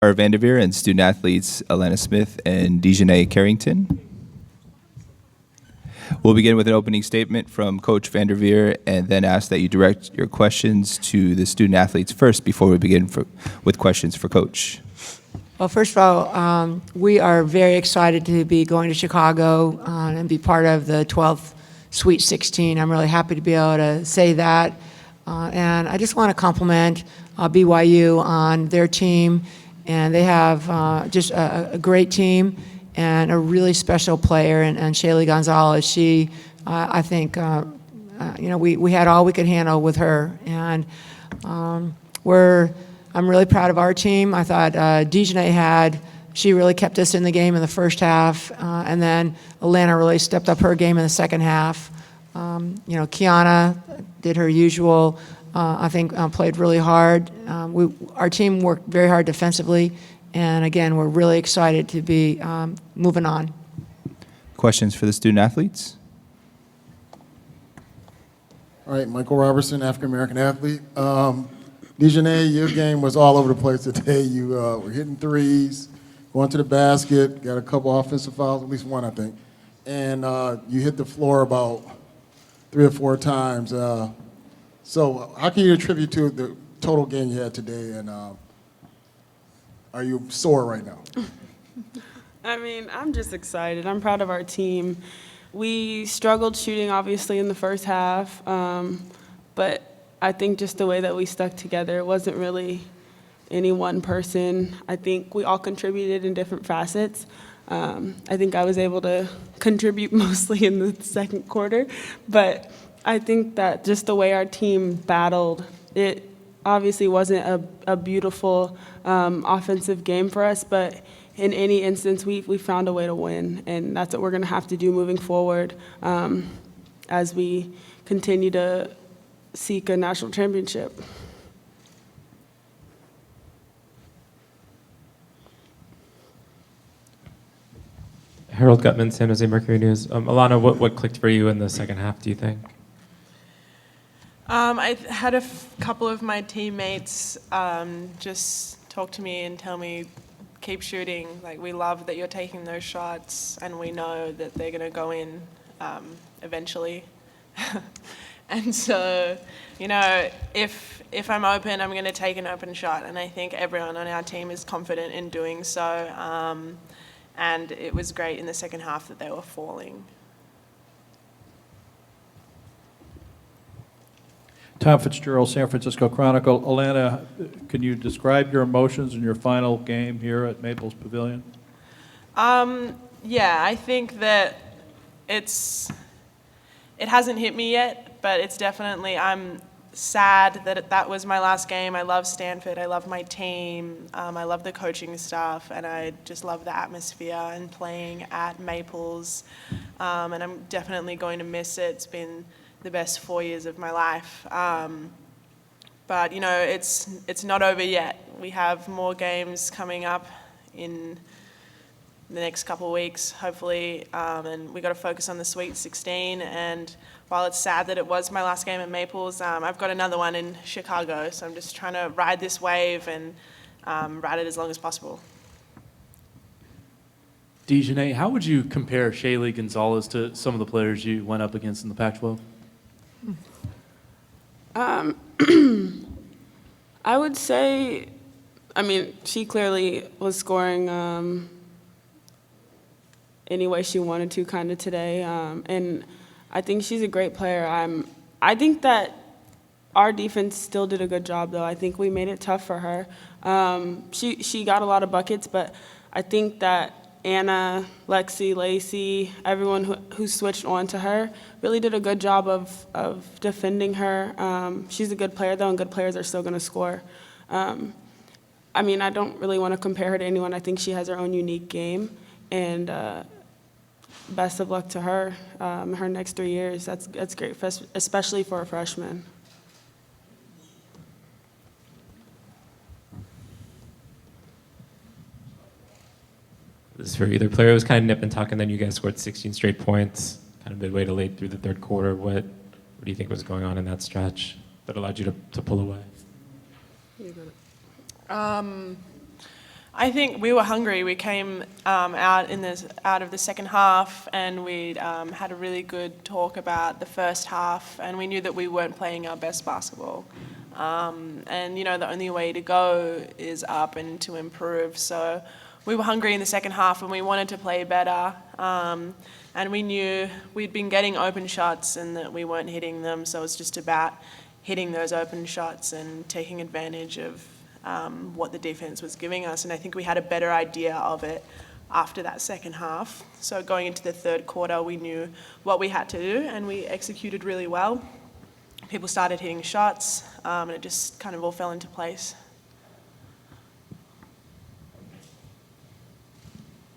Vanderveer and student athletes Alana Smith and Dejanay Carrington. We'll begin with an opening statement from Coach Vanderveer and then ask that you direct your questions to the student athletes first before we begin with questions for Coach. Well, first of all, we are very excited to be going to Chicago and be part of the 12th Sweet 16. I'm really happy to be able to say that. And I just want to compliment BYU on their team. And they have just a great team and a really special player, and Shaylee Gonzales. She, I think, we had all we could handle with her, and I'm really proud of our team. I thought Dejanay she really kept us in the game in the first half, and then Alana really stepped up her game in the second half. Kiana did her usual. I think played really hard. Our team worked very hard defensively, and again, we're really excited to be moving on. Questions for the student athletes? All right, Michael Robertson, African-American athlete. Dejanay, your game was all over the place today. You were hitting threes, going to the basket, got a couple offensive fouls, at least one, I think. And you hit the floor about 3 or 4 times. So how can you attribute to the total game you had today, and are you sore right now? I mean, I'm just excited. I'm proud of our team. We struggled shooting, obviously, in the first half, but I think just the way that we stuck together, it wasn't really any one person. I think we all contributed in different facets. I think I was able to contribute mostly in the second quarter, but I think that just the way our team battled, it obviously wasn't a beautiful offensive game for us, but in any instance, we found a way to win, and that's what we're going to have to do moving forward as we continue to seek a national championship. Harold Gutman, San Jose Mercury News. Alana, what clicked for you in the second half, do you think? I had a couple of my teammates just talk to me and tell me, keep shooting. Like, we love that you're taking those shots, and we know that they're going to go in eventually. And so, if I'm open, I'm going to take an open shot. And I think everyone on our team is confident in doing so. And it was great in the second half that they were falling. Tom Fitzgerald, San Francisco Chronicle. Alana, can you describe your emotions in your final game here at Maples Pavilion? Yeah, I think that it hasn't hit me yet, but it's definitely, I'm sad that that was my last game. I love Stanford. I love my team. I love the coaching staff, and I just love the atmosphere and playing at Maples. And I'm definitely going to miss it. It's been the best 4 years of my life. But, it's not over yet. We have more games coming up in the next couple of weeks, hopefully, and we got to focus on the Sweet 16. And while it's sad that it was my last game at Maples, I've got another one in Chicago, so I'm just trying to ride this wave and ride it as long as possible. Dejanay, how would you compare Shaylee Gonzales to some of the players you went up against in the Pac-12? I would say, she clearly was scoring any way she wanted to kind of today, and I think she's a great player. I think that our defense still did a good job, though. I think we made it tough for her. She got a lot of buckets, but I think that Anna, Lexi, Lacey, everyone who switched on to her really did a good job of defending her. She's a good player, though, and good players are still going to score. I don't really want to compare her to anyone. I think she has her own unique game, and best of luck to her her next 3 years. That's great, especially for a freshman. This is for either player. It was kind of nip and tuck, and then you guys scored 16 straight points, kind of midway to late through the third quarter. What do you think was going on in that stretch that allowed you to pull away? I I think we were hungry. We came out of the second half, and we had a really good talk about the first half, and we knew that we weren't playing our best basketball. And the only way to go is up and to improve. So we were hungry in the second half, and we wanted to play better. And we knew we'd been getting open shots and that we weren't hitting them. So it's just about hitting those open shots and taking advantage of what the defense was giving us. And I think we had a better idea of it after that second half. So going into the third quarter, we knew what we had to do, and we executed really well. People started hitting shots, and it just kind of all fell into place.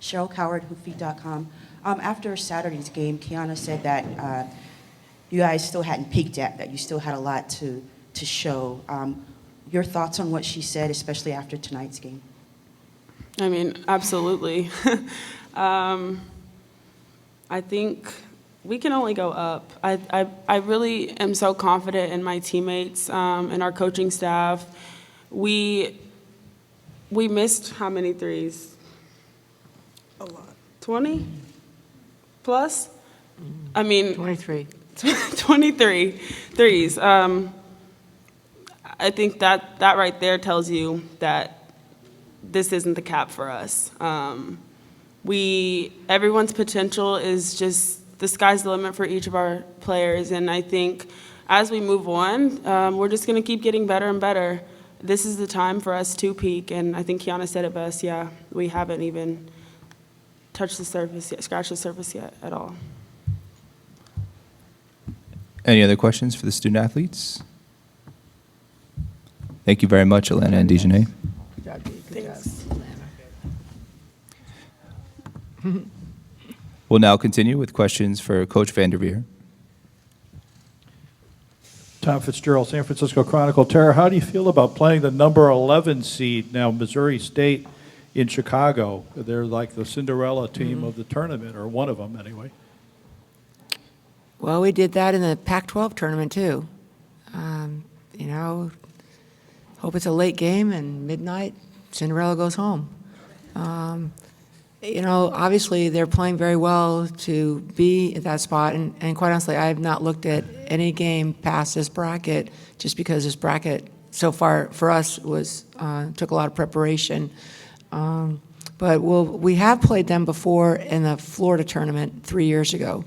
Cheryl Coward, hoopfeed.com. After Saturday's game, Kiana said that you guys still hadn't peaked yet, that you still had a lot to show. Your thoughts on what she said, especially after tonight's game? I mean, absolutely. I think we can only go up. I really am so confident in my teammates and our coaching staff. We missed how many threes? A lot. 20 plus? I mean, 23. 23 threes. I think that right there tells you that this isn't the cap for us. Everyone's potential is just, the sky's the limit for each of our players, and I think as we move on, we're just going to keep getting better and better. This is the time for us to peak, and I think Kiana said it best. Yeah, we haven't even touched the surface yet, scratched the surface yet at all. Any other questions for the student athletes? Thank you very much, Elena and Dejanay. Good job, Dee. Good job. We'll now continue with questions for Coach Vanderveer. Tom Fitzgerald, San Francisco Chronicle. Tara, how do you feel about playing the number 11 seed, now Missouri State, in Chicago? They're like the Cinderella team of the tournament, or one of them anyway. Well, we did that in the Pac-12 tournament, too. Hope it's a late game and midnight, Cinderella goes home. Obviously they're playing very well to be at that spot, and quite honestly, I have not looked at any game past this bracket, just because this bracket so far for us was took a lot of preparation. But we have played them before in the Florida tournament 3 years ago.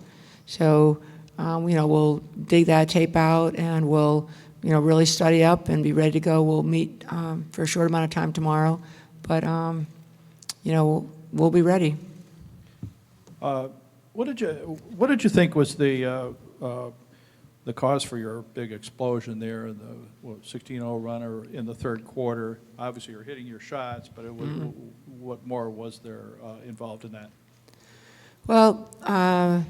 So, we'll dig that tape out, and we'll really study up and be ready to go. We'll meet for a short amount of time tomorrow, but we'll be ready. What did you think was the cause for your big explosion there in the 16-0 runner in the third quarter? Obviously, you're hitting your shots, but what more was there involved in that? Well, I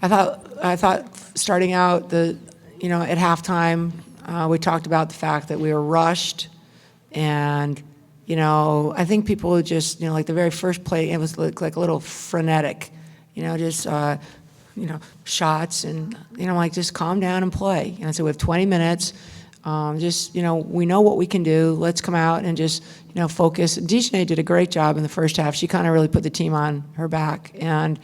thought starting out at halftime. We talked about the fact that we were rushed, and, I think people just, like the very first play, it was like a little frenetic, shots, and, just calm down and play. So we have 20 minutes, we know what we can do. Let's come out and just, focus. Dejanay did a great job in the first half. She kind of really put the team on her back, and,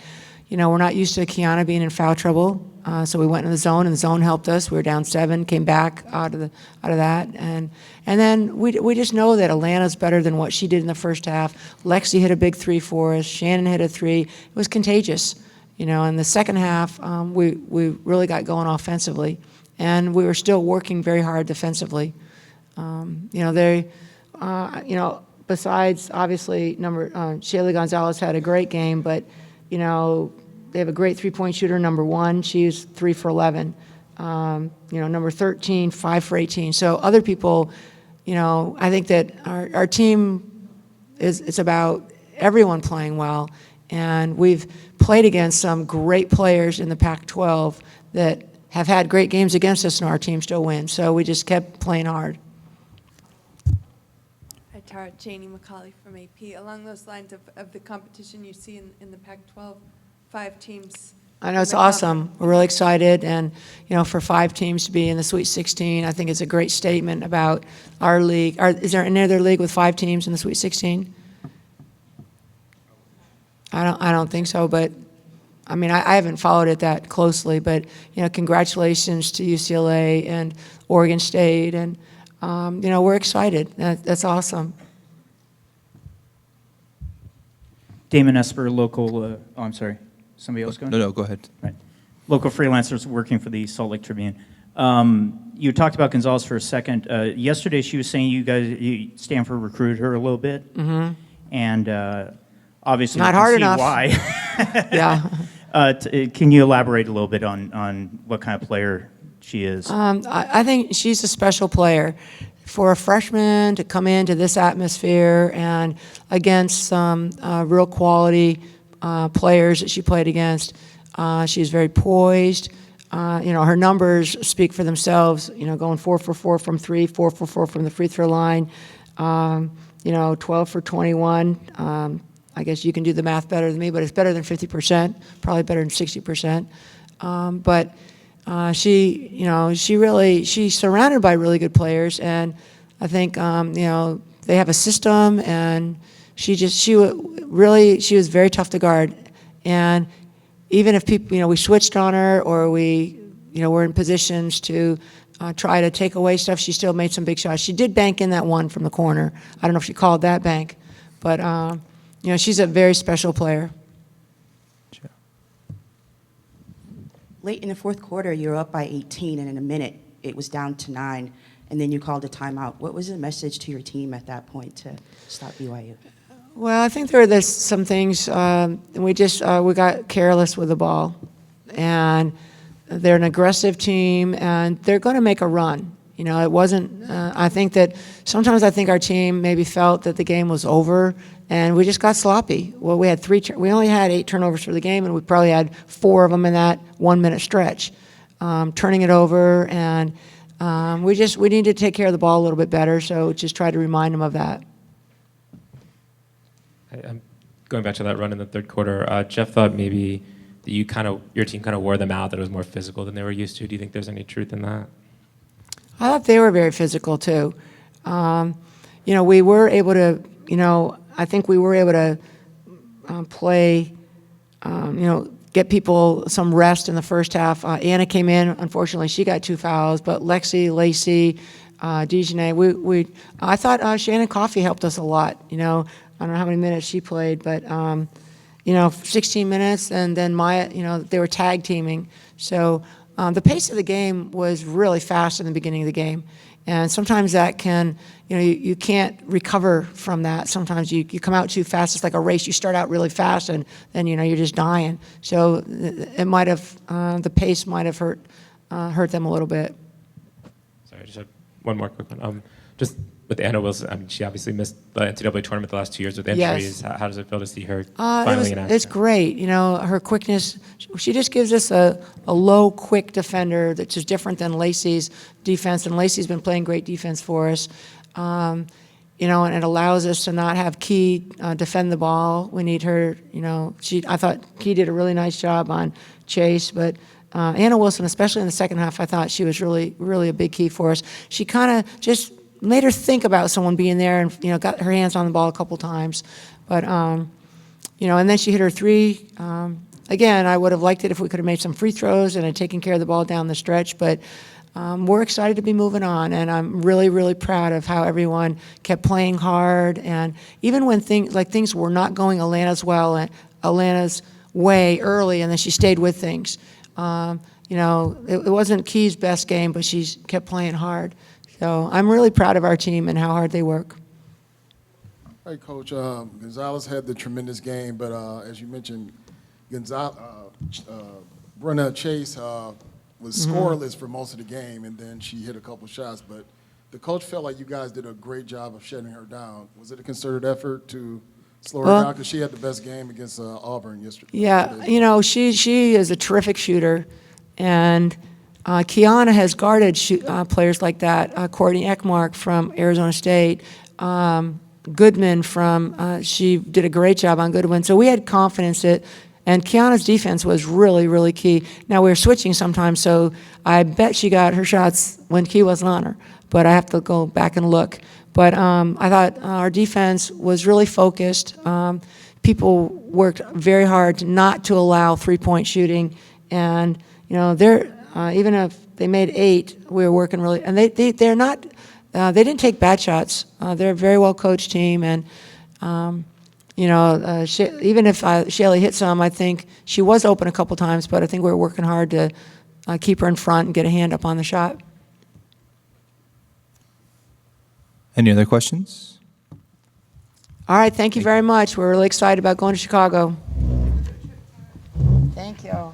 we're not used to Kiana being in foul trouble. So we went in the zone, and the zone helped us. We were down 7, came back out of that, and then we just know that Atlanta's better than what she did in the first half. Lexi hit a big 3 for us. Shannon hit a 3. It was contagious, In the second half, we really got going offensively, and we were still working very hard defensively. Besides obviously Shaylee Gonzales had a great game, but they have a great three-point shooter, number 1. She's 3 for 11. Number 13, 5 for 18. So other people, I think that our team it's about everyone playing well. And we've played against some great players in the Pac-12 that have had great games against us, and our team still wins. So we just kept playing hard. Hi, Tara. Janie McCauley from AP. Along those lines of the competition you see in the Pac-12, 5 teams. I know, it's awesome. We're really excited, and for 5 teams to be in the Sweet 16, I think it's a great statement about our league. Is there any other league with 5 teams in the Sweet 16? I don't think so, but I mean, I haven't followed it that closely, but, congratulations to UCLA and Oregon State, and, we're excited. That's awesome. Damon Esper, local, I'm sorry, somebody else going? No, go ahead. Right. Local freelancers working for the Salt Lake Tribune. You talked about Gonzales for a second. Yesterday she was saying Stanford recruited her a little bit. And obviously Not you can hard see enough. why. Yeah. Can you elaborate a little bit on what kind of player she is? I think she's a special player. For a freshman to come into this atmosphere and against some real quality players that she played against, she's very poised. Her numbers speak for themselves, going 4 for 4 from 3, 4 for 4 from the free throw line, 12 for 21. I guess you can do the math better than me, but it's better than 50%, probably better than 60%. She's surrounded by really good players, and I think, they have a system, and she was very tough to guard. And even if people, we switched on her or we, were in positions to try to take away stuff, she still made some big shots. She did bank in that one from the corner. I don't know if she called that bank, but, she's a very special player. Late in the fourth quarter, you were up by 18, and in a minute, it was down to 9, and then you called a timeout. What was the message to your team at that point to stop BYU? Well, I think there were some things, we got careless with the ball, and they're an aggressive team, and they're going to make a run. It wasn't, I think our team maybe felt that the game was over, and we just got sloppy. Well, we only had 8 turnovers for the game, and we probably had 4 of them in that 1-minute stretch, turning it over, and we need to take care of the ball a little bit better, so just try to remind them of that. I'm going back to that run in the third quarter. Jeff thought maybe that your team kind of wore them out, that it was more physical than they were used to. Do you think there's any truth in that? I thought they were very physical too. We were able to, I think we were able to play, get people some rest in the first half. Anna came in, unfortunately she got 2 fouls, but Lexi, Lacey, Dejanay, I thought Shannon Coffey helped us a lot. I don't know how many minutes she played, but 16 minutes, and then Maya, they were tag teaming. So the pace of the game was really fast in the beginning of the game. And sometimes that can, you can't recover from that. Sometimes you come out too fast. It's like a race. You start out really fast, and then, you're just dying. So it might have, the pace might have hurt them a little bit. Sorry, I just had one more quick one. Just with Anna Wilson, she obviously missed the NCAA tournament the last 2 years with injuries. Yes. How does it feel to see her finally in action? It's great. Her quickness, she just gives us a low, quick defender that's just different than Lacey's defense. And Lacey's been playing great defense for us. And it allows us to not have Key defend the ball. We need her, I thought Key did a really nice job on Chase, but Anna Wilson, especially in the second half, I thought she was really, really a big key for us. She kind of just made her think about someone being there, and got her hands on the ball a couple times, but and then she hit her 3. Again, I would have liked it if we could have made some free throws and had taken care of the ball down the stretch, but we're excited to be moving on, and I'm really, really proud of how everyone kept playing hard, and even when things were not going Atlanta's way early, and then she stayed with things. It wasn't Key's best game, but she kept playing hard. So I'm really proud of our team and how hard they work. Hey, Coach, Gonzales had the tremendous game, but as you mentioned, Brenna Chase was scoreless for most of the game, and then she hit a couple shots. But the coach felt like you guys did a great job of shutting her down. Was it a concerted effort to slow her down? Because she had the best game against Auburn yesterday. Yeah, she is a terrific shooter, and Kiana has guarded players like that. Courtney Eckmark from Arizona State, Goodman she did a great job on Goodwin. So we had confidence and Kiana's defense was really, really key. Now we were switching sometimes, so I bet she got her shots when Key wasn't on her, but I have to go back and look. But I thought our defense was really focused. people worked very hard not to allow three-point shooting, and they're even if they made 8, we were working really, and they're not. They didn't take bad shots. They're a very well coached team, and even if Shaylee hit some, I think she was open a couple times, but I think we were working hard to keep her in front and get a hand up on the shot. Any other questions? All right, thank you very much. We're really excited about going to Chicago. Thank you.